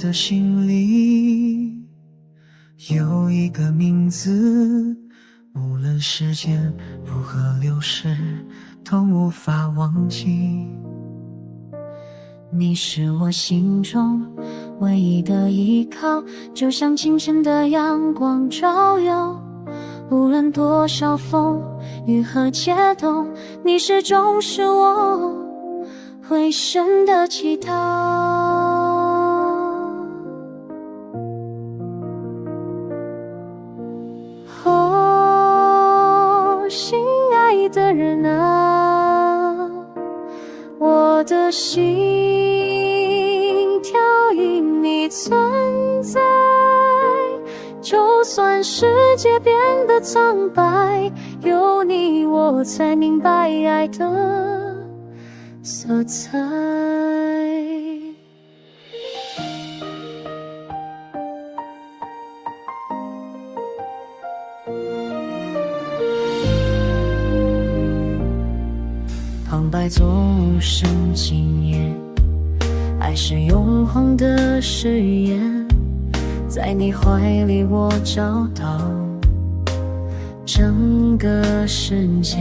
的心里有一个名字，无论时间如何流逝，都无法忘记。你是我心中唯一的依靠，就像清晨的阳光照耀，无论多少风雨和解冻，你始终是我回声的祈祷。哦，心爱的人啊，我的心跳因你存在，就算世界变得苍白，有你我才明白爱的色彩。旁白总是经验，爱是永恒的誓言，在你怀里我找到整个世界，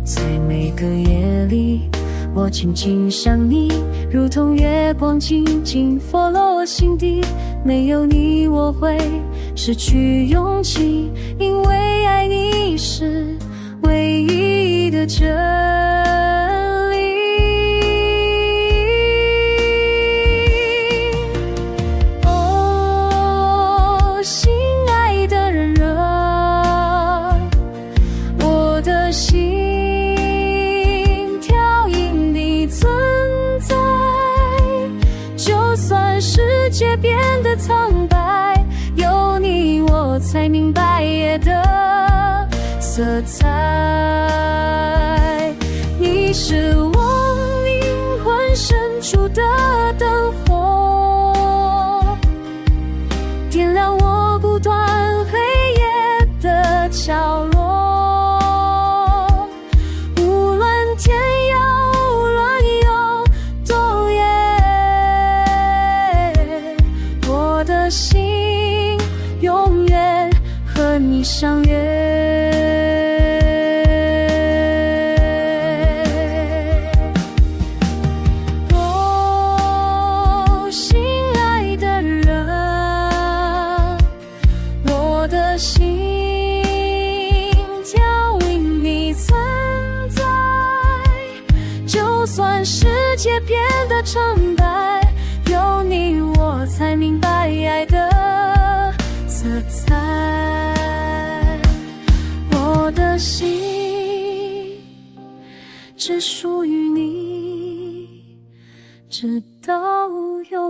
在每个夜里我紧紧想你，如同月光静静佛落心底，没有你我会失去勇气，因为爱你是唯一的真理。哦，心爱的人啊，我的心世界变得苍白，有你我才明白夜的色彩。你是我灵魂深处的灯火，点亮我不断黑夜的角落。无论天有乱有多远，我的心永远和你相约。哦，心爱的人，我的心跳因你存在，就算世界变得苍白，有你我才明白爱的色彩。我的心只属于你，直到永